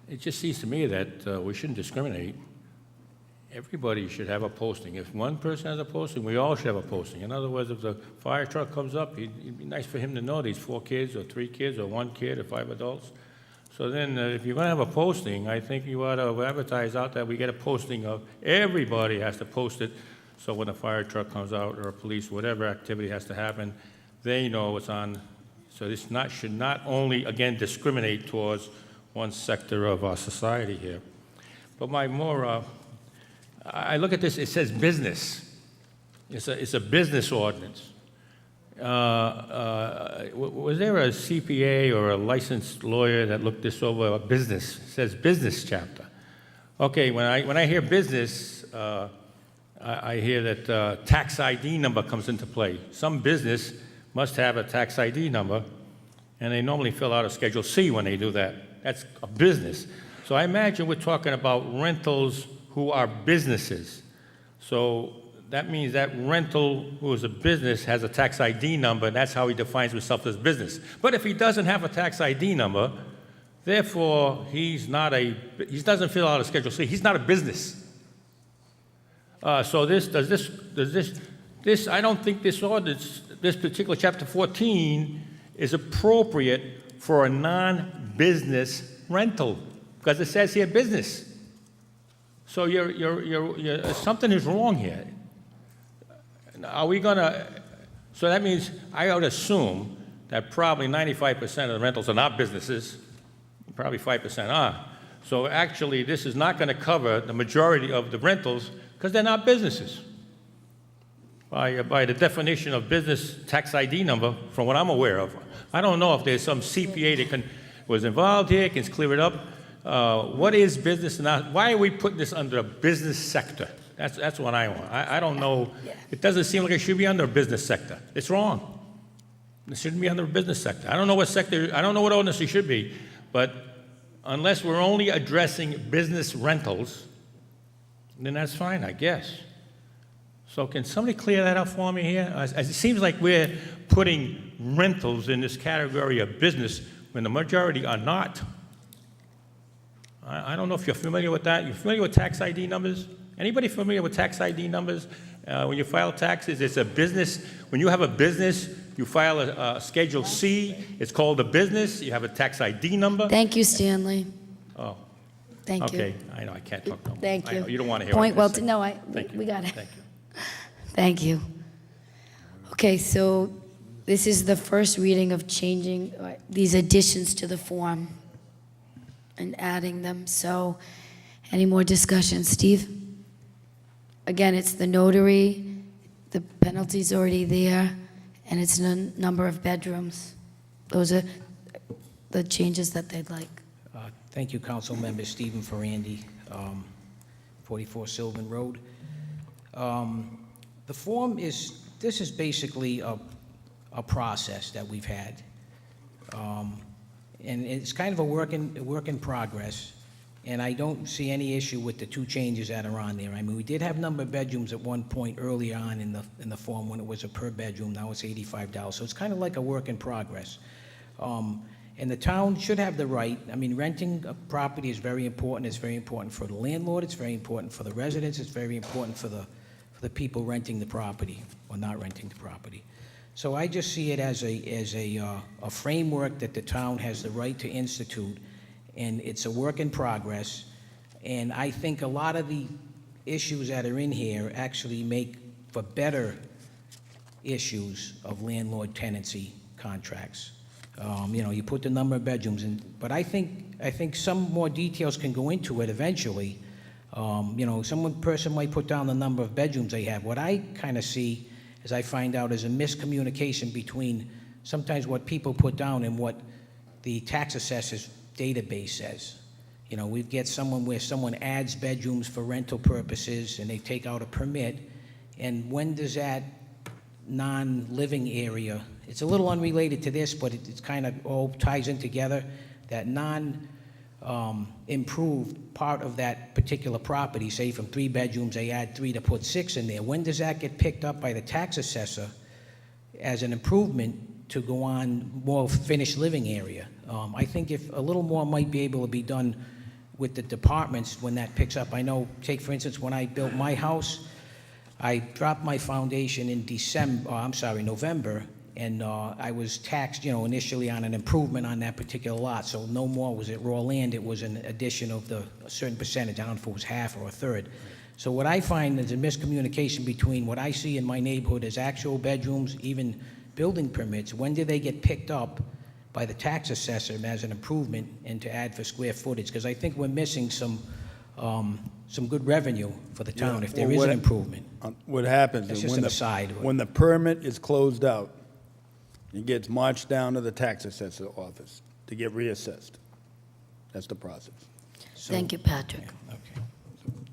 It just seems to me that we shouldn't discriminate. Everybody should have a posting. If one person has a posting, we all should have a posting. In other words, if the fire truck comes up, it'd be nice for him to know these 4 kids or 3 kids or 1 kid or 5 adults. So then, if you're going to have a posting, I think you ought to advertise out that we get a posting of everybody has to post it. So when a fire truck comes out or a police, whatever activity has to happen, they know it's on. So this should not only, again, discriminate towards one sector of our society here. But I look at this, it says business. It's a business ordinance. Was there a CPA or a licensed lawyer that looked this over? A business, it says business chapter. Okay, when I hear business, I hear that tax ID number comes into play. Some business must have a tax ID number, and they normally fill out a Schedule C when they do that. That's a business. So I imagine we're talking about rentals who are businesses. So that means that rental who is a business has a tax ID number, and that's how he defines himself as business. But if he doesn't have a tax ID number, therefore he doesn't fill out a Schedule C. He's not a business. So I don't think this ordinance, this particular chapter 14, is appropriate for a non-business rental because it says here business. So something is wrong here. Are we gonna, so that means I would assume that probably 95% of the rentals are not businesses, probably 5% are. So actually, this is not gonna cover the majority of the rentals because they're not businesses. By the definition of business tax ID number, from what I'm aware of. I don't know if there's some CPA that was involved here, can clear it up. What is business now? Why are we putting this under a business sector? That's what I want. I don't know. It doesn't seem like it should be under a business sector. It's wrong. It shouldn't be under a business sector. I don't know what sector, I don't know what ordinance it should be, but unless we're only addressing business rentals, then that's fine, I guess. So can somebody clear that up for me here? It seems like we're putting rentals in this category of business when the majority are not. I don't know if you're familiar with that. You're familiar with tax ID numbers? Anybody familiar with tax ID numbers? When you file taxes, it's a business. When you have a business, you file a Schedule C. It's called a business. You have a tax ID number. Thank you, Stanley. Oh. Thank you. Okay, I know, I can't talk no more. Thank you. I know, you don't want to hear Point what I well, say. no, Thank you. we got it. Thank you. Thank you. Okay, so this is the first reading of changing these additions to the form and adding them. So any more discussion? Steve? Again, it's the notary, the penalty's already there, and it's the number of bedrooms. Those are the changes that they'd like. Thank you, Council Member Stephen Ferrandi, 44 Sylvan Road. The form is, this is basically a process that we've had. And it's kind of a work in progress, and I don't see any issue with the two changes that are on there. I mean, we did have number of bedrooms at one point early on in the form when it was a per bedroom, now it's $85. So it's kind of like a work in progress. And the town should have the right, I mean, renting a property is very important. It's very important for the landlord, it's very important for the residents, it's very important for the people renting the property or not renting the property. So I just see it as a framework that the town has the right to institute, and it's a work in progress. And I think a lot of the issues that are in here actually make for better issues of landlord-tenancy contracts. You know, you put the number of bedrooms in, but I think some more details can go into it eventually. You know, person might put down the number of bedrooms they have. What I kind of see, as I find out, is a miscommunication between sometimes what people put down and what the tax assessor's database says. You know, we get someone where someone adds bedrooms for rental purposes and they take out a permit, and when does that non-living area, it's a little unrelated to this, but it's kind of all ties in together, that improved part of that particular property, say from 3 bedrooms, they add 3 to put 6 in there. When does that get picked up by the tax assessor as an improvement to go on more finished living area? I think if a little more might be able to be done with the departments when that picks up. I know, take for instance, when I built my house, I dropped my foundation in November, and I was taxed, you know, initially on an improvement on that particular lot. So no more was it raw land, it was an addition of a certain percentage. I don't know if it was half or a third. So what I find is a miscommunication between what I see in my neighborhood as actual bedrooms, even building permits. When do they get picked up by the tax assessor as an improvement and to add for square footage? Because I think we're missing some good revenue for the town if there is an improvement. What happens That's is just an aside. when the permit is closed out, it gets marched down to the tax assessor office to get reassessed. That's the process. Thank you, Patrick. Okay.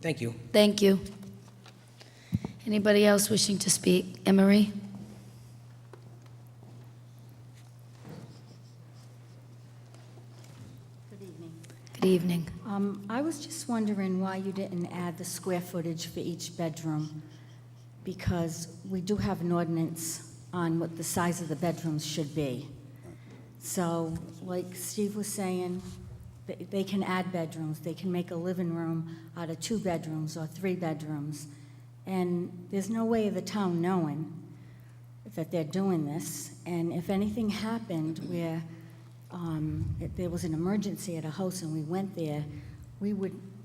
Thank you. Thank you. Anybody else wishing to speak? Emery? Good evening. Good evening. I was just wondering why you didn't add the square footage for each bedroom, because we do have an ordinance on what the size of the bedrooms should be. So, like Steve was saying, they can add bedrooms. They can make a living room out of 2 bedrooms or 3 bedrooms. And there's no way of the town knowing that they're doing this. And if anything happened where there was an emergency at a house and we went there,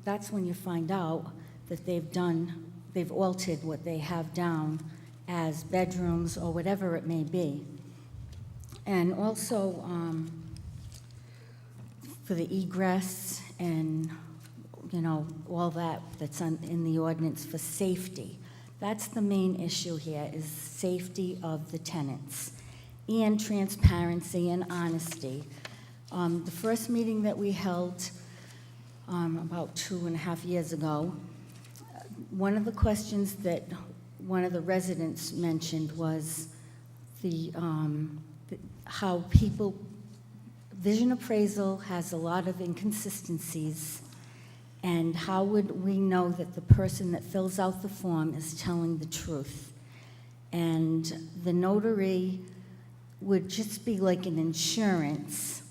that's when you find out that they've altered what they have down as bedrooms or whatever it may be. And also, for the egress and, all that's in the ordinance for safety. That's the main issue here, is safety of the tenants and transparency and honesty. The first meeting that we held about 2.5 years ago, one of the questions that one of the residents mentioned was how vision appraisal has a lot of inconsistencies, and how would we know that the person that fills out the form is telling the truth? And the notary would just be like an insurance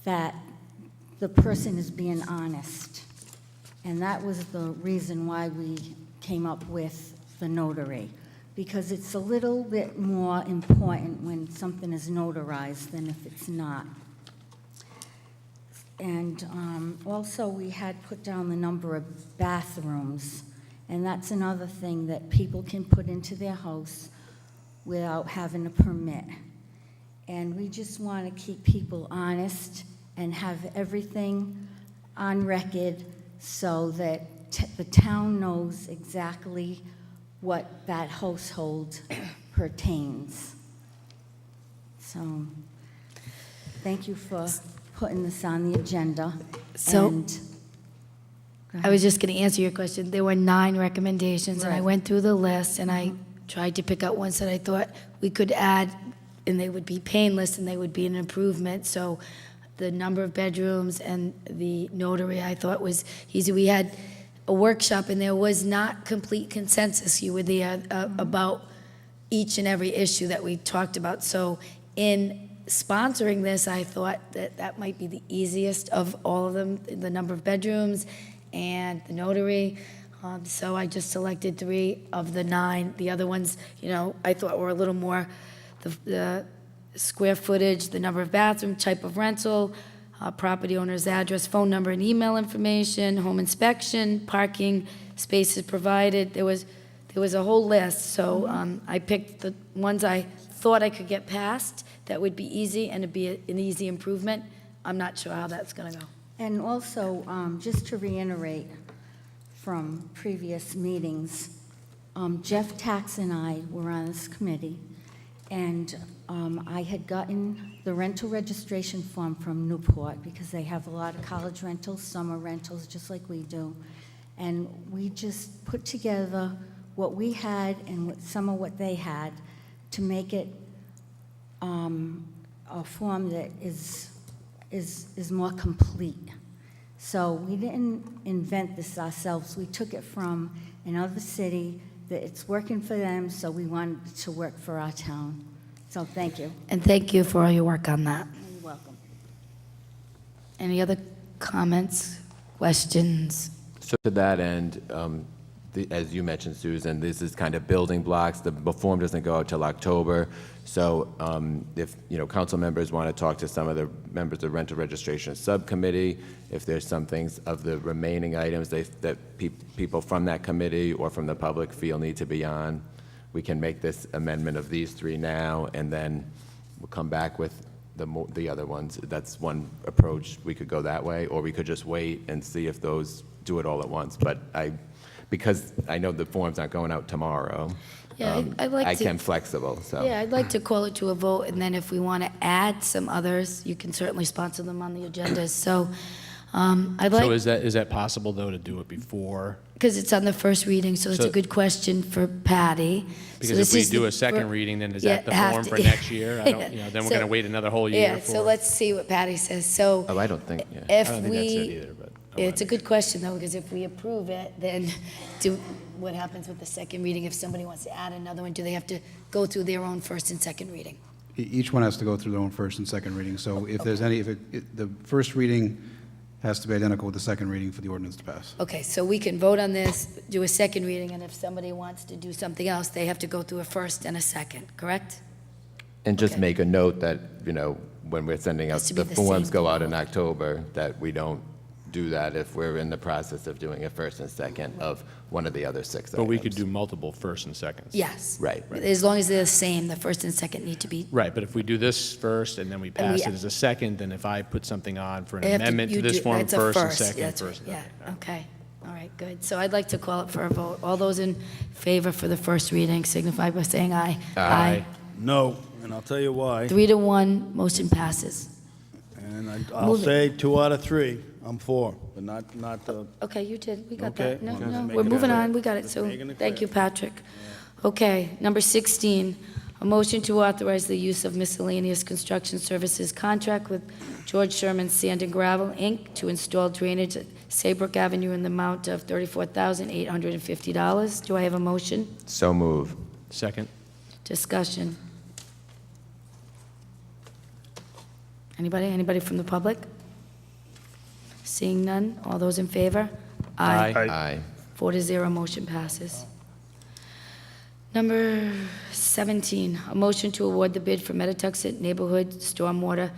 that the person is being honest. And that was the reason why we came up with the notary, because it's a little bit more important when something is notarized than if it's not. And also, we had put down the number of bathrooms, and that's another thing that people can put into their house without having a permit. And we just want to keep people honest and have everything on record so that the town knows exactly what that household pertains. So, thank you for putting this on the agenda. So- And- I was just going to answer your question. There were 9 recommendations, and I Right. went through the list, and I tried to pick out ones that I thought we could add, and they would be painless, and they would be an improvement. So the number of bedrooms and the notary, I thought was easy. We had a workshop, and there was not complete consensus. You were there about each and every issue that we talked about. So in sponsoring this, I thought that that might be the easiest of all of them, the number of bedrooms and the notary. So I just selected 3 of the 9. The other ones, I thought were a little more, the square footage, the number of bathroom, type of rental, property owner's address, phone number and email information, home inspection, parking, spaces provided. There was a whole list. So I picked the ones I thought I could get past that would be easy and it'd be an easy improvement. I'm not sure how that's going to go. And also, just to reiterate from previous meetings, Jeff Tax and I were on this committee, and I had gotten the rental registration form from Newport because they have a lot of college rentals, summer rentals, just like we do. And we just put together what we had and some of what they had to make it a form that is more complete. So we didn't invent this ourselves. We took it from another city that it's working for them, so we wanted it to work for our town. So thank you. And thank you for all your work on that. You're welcome. Any other comments, questions? So to that end, as you mentioned, Susan, this is kind of building blocks. The form doesn't go out till October. So if, council members want to talk to some of the members of the rental registration subcommittee, if there's some things of the remaining items that people from that committee or from the public feel need to be on, we can make this amendment of these 3 now, and then we'll come back with the other ones. That's one approach. We could go that way, or we could just wait and see if those do it all at once. But because I know the form's not going out tomorrow, Yeah, I'd like to. I'm flexible, so. Yeah, I'd like to call it to a vote, and then if we want to add some others, you can certainly sponsor them on the agendas. So I'd So like, is that possible, though, to do it before? because it's on the first reading, so it's a So- good question for Patty. So Because this if we is do the a second fir- reading, then is Yeah, that the have form to- for next year? I don't, then we're So- going to wait another whole year Yeah, for. so let's see what Patty says. So Oh, I don't think, yeah. if I don't think that's it we, either, but I wanna it's a good question, though, because if we approve it, then what happens with the second reading? If somebody wants to add another one, do they have to go through their own first and second reading? Each one has to go through their own first and second reading. So if there's any, the first reading has to be identical with the second reading for the ordinance to pass. Okay, so we can vote on this, do a second reading, and if somebody wants to do something else, they have to go through a first and a second, correct? And just Okay. make a note that, when we're sending out, Has to be the the forms same go out in October, that we don't do that if we're in the process of doing a first and second of one of the other 6 But we could items. do multiple first and seconds. Yes. Right. As long as they're the same, the first and second need to be. Right, but if we do this first and then we pass it as a second, then if I put something on for an They have amendment to you this do- form, that's a first and first, second, that's first. right, yeah, okay. All right, good. So I'd like to call it for a vote. All those in favor for the first reading signify by saying aye. Aye. No, and I'll tell you why. 3-1, motion passes. And I'll Moving. say 2 out of 3, I'm for, but not the, Okay, you did, we got Okay, that. No, well, just no, making we're it moving clear. on, we got it, Just so, making it thank clear. you, Patrick. Okay, number 16, a motion to authorize the use of miscellaneous construction services contract with George Sherman Sand and Gravel, Inc., to install drainage at Saybrook Avenue in the amount of $34,850. Do I have a motion? So move. Second. Discussion. Anybody from the public? Seeing none, all those in favor? Aye. 4-0, motion passes. Number 17, a motion to award the bid for Medituxet Neighborhood Stormwater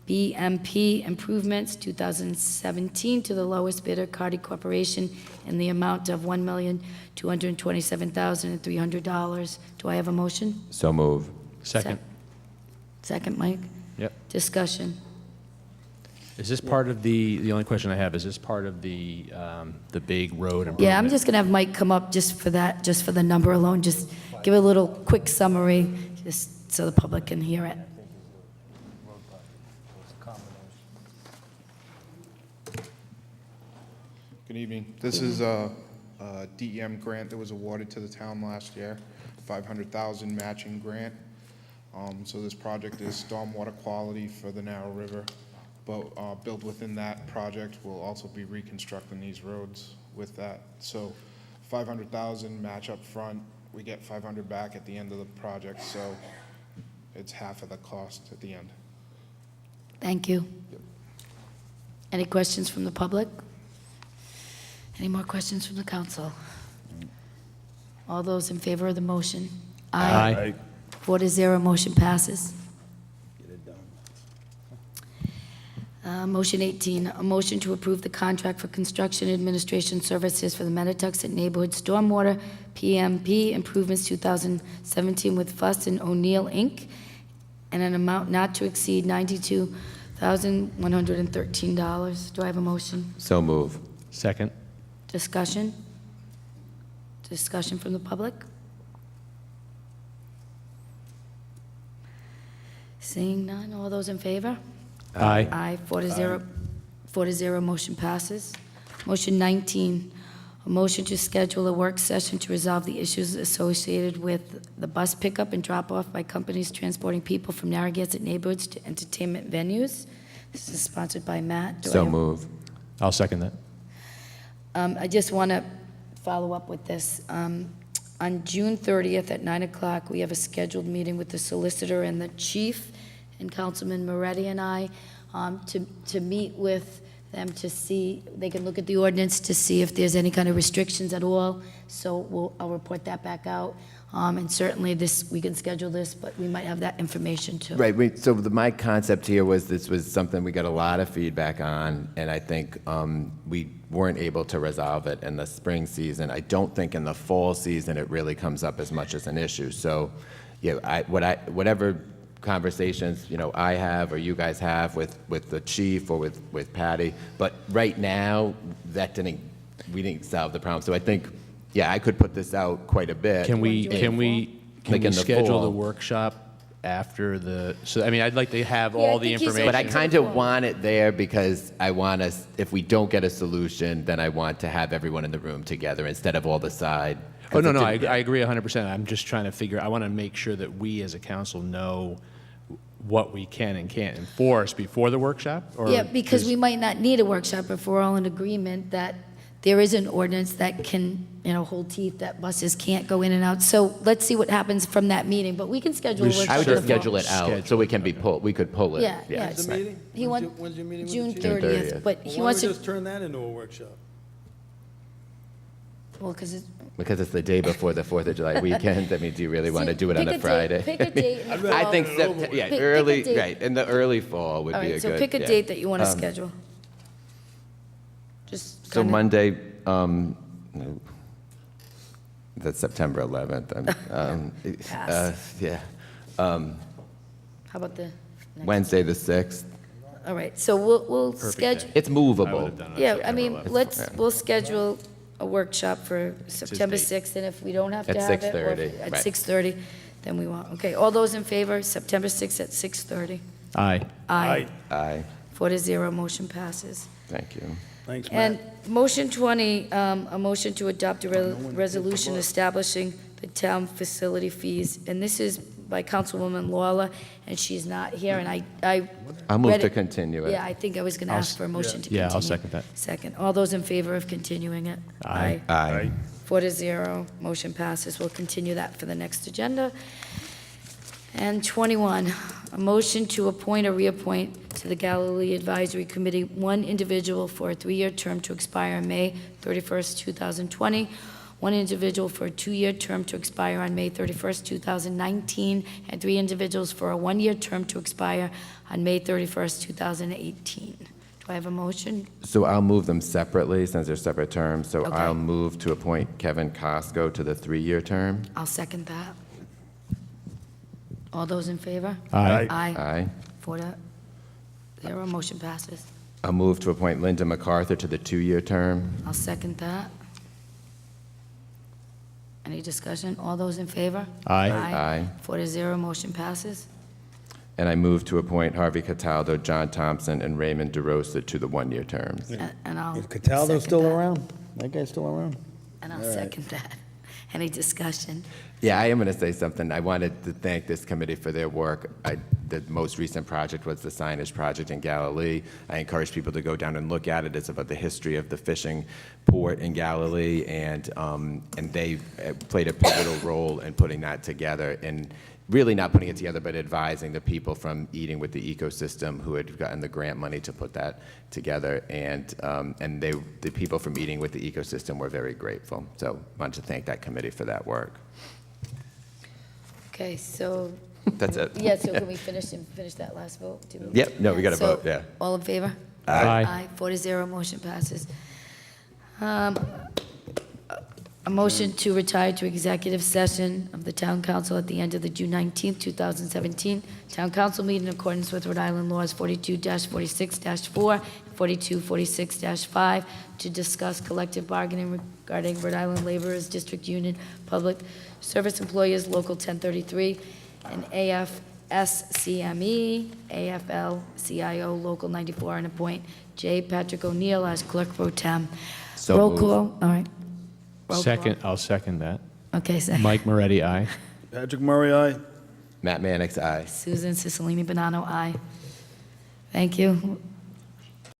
BMP Improvements 2017 to the lowest bidder, Cardi Corporation, in the amount of $1,227,300. Do I have a motion? So move. Second. Second, Mike? Yep. Discussion. Is this part of the only question I have, is this part of the big road improvement? Yeah, I'm just going to have Mike come up just for that, just for the number alone, just give a little quick summary, just so the public can hear it. Good evening. This is a DEM grant that was awarded to the town last year, $500,000 matching grant. So this project is stormwater quality for the Narrow River, but built within that project, we'll also be reconstructing these roads with that. So $500,000 match up front, we get $500 back at the end of the project, so it's half of the cost at the end. Thank you. Any questions from the public? Any more questions from the council? All those in favor of the motion? Aye. 4-0, motion passes. Motion 18, a motion to approve the contract for construction administration services for the Medituxet Neighborhood Stormwater PMP Improvements 2017 with Fuss and O'Neill, Inc., and an amount not to exceed $92,113. Do I have a motion? So move. Second. Discussion? Discussion from the public? Seeing none, all those in favor? Aye. Aye, 4-0, motion passes. Motion 19, a motion to schedule a work session to resolve the issues associated with the bus pickup and drop-off by companies transporting people from Narragansett neighborhoods to entertainment venues. This is sponsored by Matt. Do I So have- move. I'll second that. I just want to follow up with this. On June 30th at 9 o'clock, we have a scheduled meeting with the solicitor and the chief, and Councilman Moretti and I, to meet with them to see, they can look at the ordinance to see if there's any kind of restrictions at all. So I'll report that back out. And certainly we can schedule this, but we might have that information too. Right, my concept here was this was something we got a lot of feedback on, and I think we weren't able to resolve it in the spring season. I don't think in the fall season it really comes up as much as an issue. So, yeah, whatever conversations, I have or you guys have with the chief or with Patty, but right now, we didn't solve the problem. So I think, yeah, I could put this out quite a bit. Can we Like in the schedule the fall. workshop after I'd like to have all the think he's- information. But I kind of want it there because I want us, if we don't get a solution, then I want to have everyone in the room together instead of all the side. Oh, no, I agree 100%. I'm just trying to I want to make sure that we as a council know what we can and can't enforce before the workshop? Or Yeah, because we might not need a workshop if we're all in agreement that there is an ordinance that can, hold teeth, that buses can't go in and out. So let's see what happens from that meeting, but we can schedule a workshop. I would in just the fall. schedule it out so we can we could pull it. Yeah, yeah. When's the meeting? He When's your meeting with the June chief? 30th, but he Why wants don't to, we just turn that into a workshop? Well, because it's. Because it's the day before the 4th of July weekend. I mean, do you really want to do it on a Friday? Pick a date in the fall. I think, yeah, Pick a early, date. right, in the early fall would All be a right, good. so pick a yeah. date that you want to Um, schedule. Just So kinda- Monday, that's September 11th. Pass. Yeah. How about the, next- Wednesday, the 6th. all right, so we'll Perfect schedule. day. It's movable. Yeah, I mean, Yeah. we'll schedule a workshop for September date. 6th, and if we don't have to At have it, or 6:30, if- at right. 6:30, then we won't. Okay, all those in favor, September 6th at 6:30? Aye. Aye. Aye, 4-0, motion passes. thank you. Thanks, Matt. And motion 20, a motion to adopt a resolution establishing the town facility fees, and this is by Councilwoman Lawler, and she's not here, and I I'll move read to it. continue it. Yeah, I think I was going to ask for a motion to continue. Yeah, I'll second that. Second. All those in favor of continuing it? Aye. Aye. 4-0, motion passes. We'll continue that for the next agenda. And 21, a motion to appoint or reappoint to the Galilee Advisory Committee one individual for a 3-year term to expire on May 31st, 2020, one individual for a 2-year term to expire on May 31st, 2019, and 3 individuals for a 1-year term to expire on May 31st, 2018. Do I have a motion? So I'll move them separately since they're separate terms. So Okay. I'll move to appoint Kevin Costco to the 3-year term. I'll second that. All those in favor? Aye. Aye. Aye. 4-0, motion passes. I'll move to appoint Linda MacArthur to the 2-year term. I'll second that. Any discussion? All those in favor? Aye. Aye. 4-0, motion passes. And I move to appoint Harvey Cataldo, John Thompson, and Raymond DeRosa to the 1-year terms. And I'll. Is Cataldo second still that. around? That guy's still around? And I'll All right. second that. Any discussion? Yeah, I am going to say something. I wanted to thank this committee for their work. The most recent project was the signage project in Galilee. I encourage people to go down and look at it. It's about the history of the fishing port in Galilee, and they played a pivotal role in putting that together, and really not putting it together, but advising the people from Eating with the Ecosystem who had gotten the grant money to put that together, and the people from Eating with the Ecosystem were very grateful. So I wanted to thank that committee for that work. Okay, so, That's it. yeah, so can we finish that last vote? Yep, no, we got to So, vote, yeah. All in favor? Aye. Aye, 4-0, motion passes. A motion to retire to executive session of the town council at the end of the June 19th, 2017 town council meeting in accordance with Rhode Island laws 42-46-4, 42-46-5, to discuss collective bargaining regarding Rhode Island Laborers District Union Public Service Employers Local 1033 and AFSCME, AFL-CIO Local 94, and appoint J. Patrick O'Neill as clerk pro tem. So Roll moved. call, all right. Roll Second, I'll second that. call. Okay, second. Mike Moretti, aye. Patrick Murray, aye. Matt Mannix, aye. Susan Cicilline Bonanno, aye. Thank you.